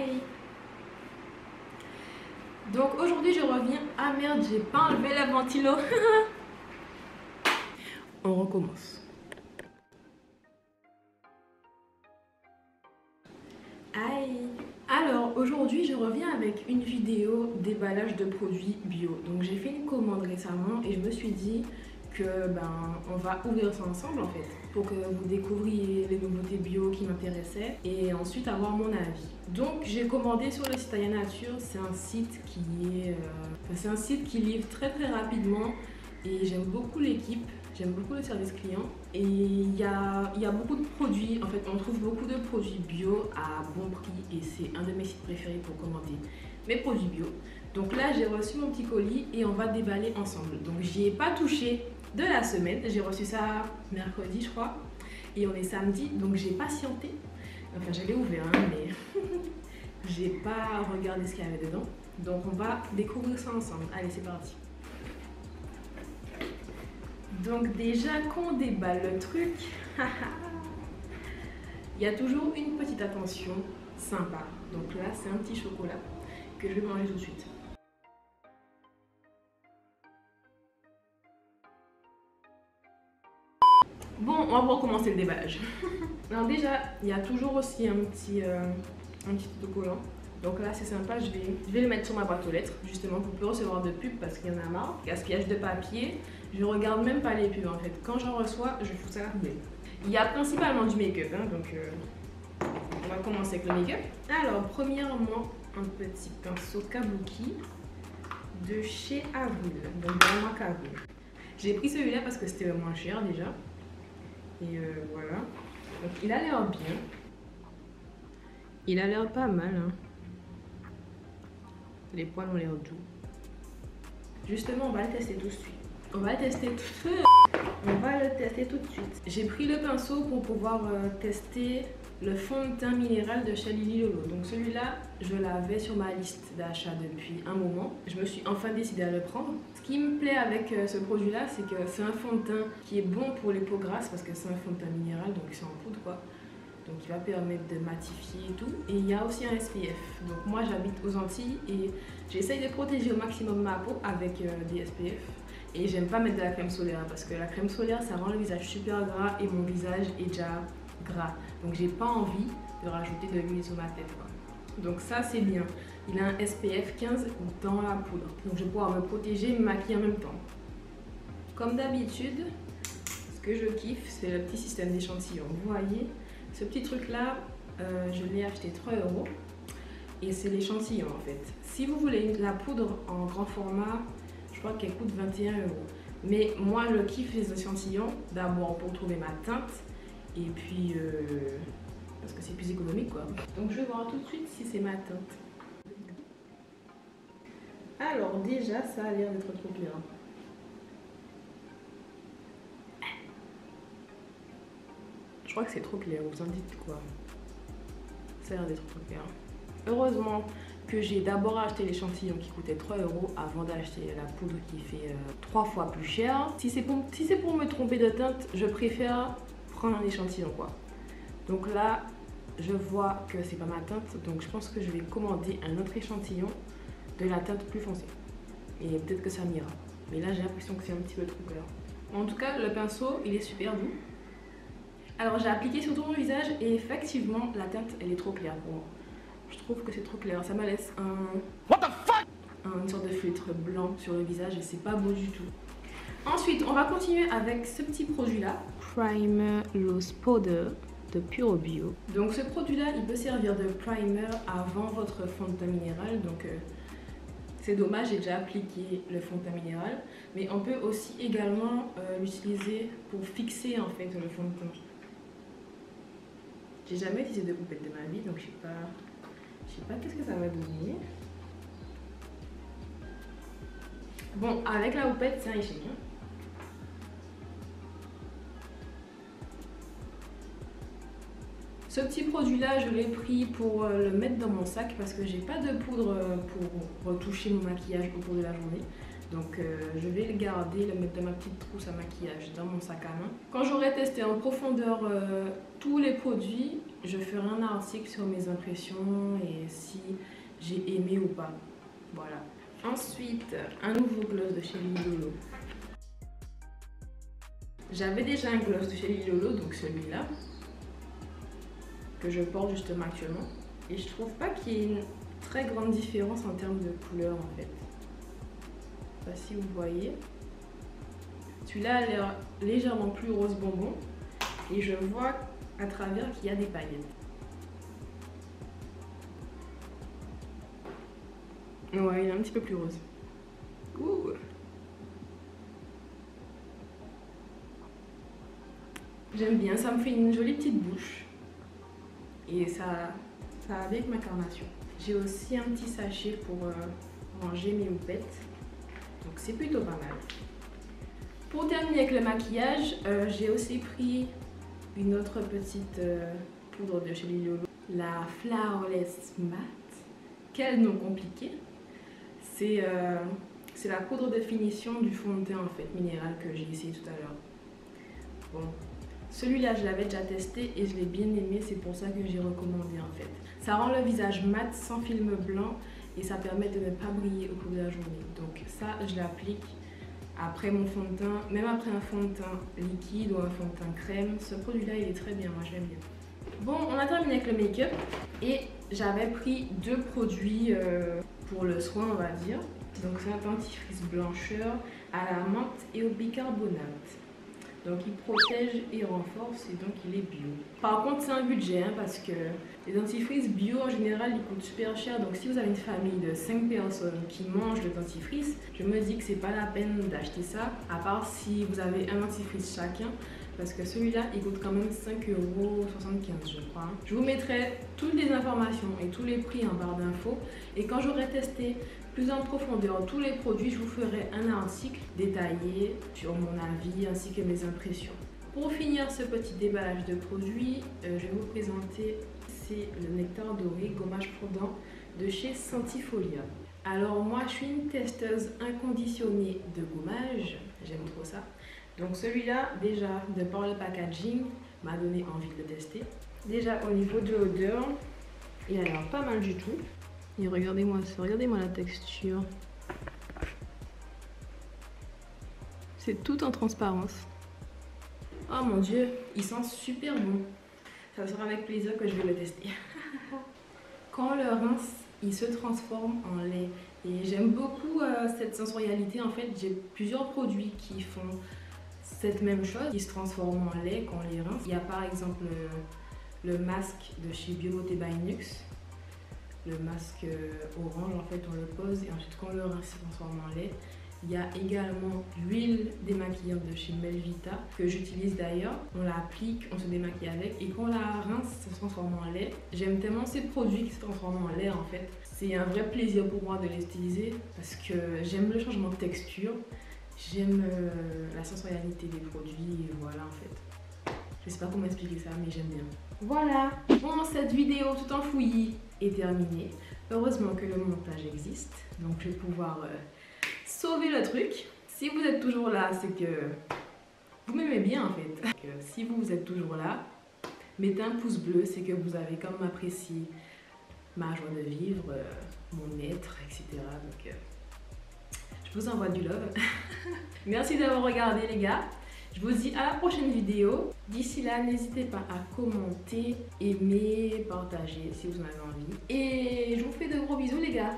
Hi. Donc aujourd'hui je reviens. Ah merde, j'ai pas enlevé la ventilo. On recommence. Aïe. Alors aujourd'hui je reviens avec une vidéo déballage de produits bio. Donc j'ai fait une commande récemment et je me suis dit que on va ouvrir ça ensemble en fait pour que vous découvriez les nouveautés bio qui m'intéressaient et ensuite avoir mon avis. Donc j'ai commandé sur le site Aya Nature. C'est un site qui livre très rapidement et j'aime beaucoup l'équipe. J'aime beaucoup le service client et il y a beaucoup de produits, en fait on trouve beaucoup de produits bio à bon prix et c'est un de mes sites préférés pour commander mes produits bio. Donc là j'ai reçu mon petit colis et on va déballer ensemble. Donc j'y ai pas touché de la semaine, j'ai reçu ça mercredi je crois et on est samedi donc j'ai patienté. Enfin je l'ai ouvert mais j'ai pas regardé ce qu'il y avait dedans. Donc on va découvrir ça ensemble. Allez c'est parti. Donc déjà qu'on déballe le truc, il y a toujours une petite attention sympa. Donc là c'est un petit chocolat que je vais manger tout de suite. Bon, on va recommencer le déballage. Alors déjà, il y a toujours aussi un petit autocollant. Donc là c'est sympa, je vais le mettre sur ma boîte aux lettres justement pour plus recevoir de pubs parce qu'il y en a marre. Gaspillage de papier, je regarde même pas les pubs en fait. Quand j'en reçois, je fous ça à la poubelle. Il y a principalement du make-up, donc on va commencer avec le make-up. Alors premièrement, un petit pinceau kabuki de chez Avril, donc dans ma Avril. J'ai pris celui-là parce que c'était le moins cher déjà. Et voilà, donc il a l'air bien. Il a l'air pas mal, hein. Les poils ont l'air doux. Justement, on va le tester tout de suite. On va le tester tout de suite. J'ai pris le pinceau pour pouvoir tester le fond de teint minéral de chez Lily Lolo. Donc celui-là, je l'avais sur ma liste d'achat depuis un moment. Je me suis enfin décidée à le prendre. Ce qui me plaît avec ce produit-là, c'est que c'est un fond de teint qui est bon pour les peaux grasses parce que c'est un fond de teint minéral, donc c'est en poudre quoi. Donc il va permettre de matifier et tout. Et il y a aussi un SPF. Donc moi j'habite aux Antilles et j'essaye de protéger au maximum ma peau avec des SPF. Et j'aime pas mettre de la crème solaire parce que la crème solaire ça rend le visage super gras et mon visage est déjà gras. Donc j'ai pas envie de rajouter de l'huile sur ma tête quoi. Donc ça c'est bien. Il a un SPF 15 dans la poudre. Donc je vais pouvoir me protéger et me maquiller en même temps. Comme d'habitude, ce que je kiffe c'est le petit système d'échantillon. Vous voyez? Ce petit truc là, je l'ai acheté 3 € et c'est l'échantillon en fait. Si vous voulez la poudre en grand format, je crois qu'elle coûte 21 €. Mais moi je kiffe les échantillons, d'abord pour trouver ma teinte et puis parce que c'est plus économique quoi. Donc je vais voir tout de suite si c'est ma teinte. Alors déjà ça a l'air d'être trop clair. Je crois que c'est trop clair, vous en dites quoi? Ça a l'air d'être trop clair. Heureusement que j'ai d'abord acheté l'échantillon qui coûtait 3 € avant d'acheter la poudre qui fait 3 fois plus cher. Si c'est pour me tromper de teinte, je préfère prendre un échantillon quoi. Donc là, je vois que c'est pas ma teinte, donc je pense que je vais commander un autre échantillon de la teinte plus foncée. Et peut-être que ça m'ira. Mais là, j'ai l'impression que c'est un petit peu trop clair. En tout cas, le pinceau, il est super doux. Alors j'ai appliqué sur tout mon visage et effectivement la teinte elle est trop claire pour moi. Je trouve que c'est trop clair, ça me laisse une sorte de filtre blanc sur le visage et c'est pas beau du tout. Ensuite on va continuer avec ce petit produit là, Primer Loose Powder de Pure Bio. Donc ce produit là il peut servir de primer avant votre fond de teint minéral, donc c'est dommage, j'ai déjà appliqué le fond de teint minéral, mais on peut aussi également l'utiliser pour fixer en fait le fond de teint. J'ai jamais utilisé de houppette de ma vie, donc je sais pas qu'est-ce que ça va donner. Bon, avec la houppette, c'est un échec. Hein. Ce petit produit-là, je l'ai pris pour le mettre dans mon sac parce que j'ai pas de poudre pour retoucher mon maquillage au cours de la journée. Donc je vais le garder, le mettre dans ma petite trousse à maquillage, dans mon sac à main. Quand j'aurai testé en profondeur tous les produits, je ferai un article sur mes impressions et si j'ai aimé ou pas. Voilà. Ensuite, un nouveau gloss de chez Lily Lolo. J'avais déjà un gloss de chez Lily Lolo, donc celui-là, que je porte justement actuellement. Et je trouve pas qu'il y ait une très grande différence en termes de couleur en fait. Je sais pas si vous voyez. Celui-là a l'air légèrement plus rose bonbon. Et je vois à travers qu'il y a des paillettes. Ouais, il est un petit peu plus rose. Ouh. J'aime bien, ça me fait une jolie petite bouche. Et ça va avec ma carnation. J'ai aussi un petit sachet pour ranger mes houpettes. Donc c'est plutôt pas mal. Pour terminer avec le maquillage, j'ai aussi pris une autre petite poudre de chez Lily Lolo. La Flowerless Matte. Quel nom compliqué. C'est la poudre de finition du fond de teint en fait minéral que j'ai essayé tout à l'heure. Bon, celui-là je l'avais déjà testé et je l'ai bien aimé, c'est pour ça que j'ai recommandé en fait. Ça rend le visage mat sans film blanc et ça permet de ne pas briller au cours de la journée. Donc ça je l'applique après mon fond de teint, même après un fond de teint liquide ou un fond de teint crème. Ce produit-là il est très bien, moi je l'aime bien. Bon, on a terminé avec le make-up et j'avais pris deux produits pour le soin on va dire. Donc c'est un dentifrice blancheur à la menthe et au bicarbonate. Donc il protège et renforce et donc il est bio. Par contre c'est un budget hein, parce que les dentifrices bio en général ils coûtent super cher. Donc si vous avez une famille de 5 personnes qui mangent le dentifrice, je me dis que c'est pas la peine d'acheter ça. À part si vous avez un dentifrice chacun. Parce que celui-là, il coûte quand même 5,75 € je crois. Je vous mettrai toutes les informations et tous les prix en barre d'infos. Et quand j'aurai testé plus en profondeur tous les produits, je vous ferai un article détaillé sur mon avis ainsi que mes impressions. Pour finir ce petit déballage de produits, je vais vous présenter, c'est le nectar doré gommage pour dents de chez Sentifolia. Alors moi, je suis une testeuse inconditionnée de gommage, j'aime trop ça. Donc celui-là, déjà, de par le packaging, m'a donné envie de le tester. Déjà, au niveau de l'odeur, il a l'air pas mal du tout. Et regardez-moi la texture. C'est tout en transparence. Oh mon dieu, il sent super bon. Ça sera avec plaisir que je vais le tester. Quand on le rince, il se transforme en lait. Et j'aime beaucoup cette sensorialité. En fait, j'ai plusieurs produits qui font cette même chose, qui se transforment en lait quand on les rince. Il y a par exemple le masque de chez Bioboté by Nux. Le masque orange, en fait, on le pose et ensuite quand on le rince, il se transforme en lait. Il y a également l'huile démaquillante de chez Melvita que j'utilise d'ailleurs. On l'applique, on se démaquille avec et quand on la rince, ça se transforme en lait. J'aime tellement ces produits qui se transforment en lait en fait. C'est un vrai plaisir pour moi de les utiliser parce que j'aime le changement de texture. J'aime la sensorialité des produits et voilà en fait. Je sais pas comment expliquer ça mais j'aime bien. Voilà. Bon, cette vidéo tout en fouillis est terminée. Heureusement que le montage existe. Donc je vais pouvoir sauver le truc. Si vous êtes toujours là, c'est que vous m'aimez bien en fait. Donc, si vous êtes toujours là, mettez un pouce bleu, c'est que vous avez quand même apprécié ma joie de vivre, mon être, etc. Donc je vous envoie du love. Merci d'avoir regardé les gars. Je vous dis à la prochaine vidéo. D'ici là, n'hésitez pas à commenter, aimer, partager si vous en avez envie. Et je vous fais de gros bisous les gars.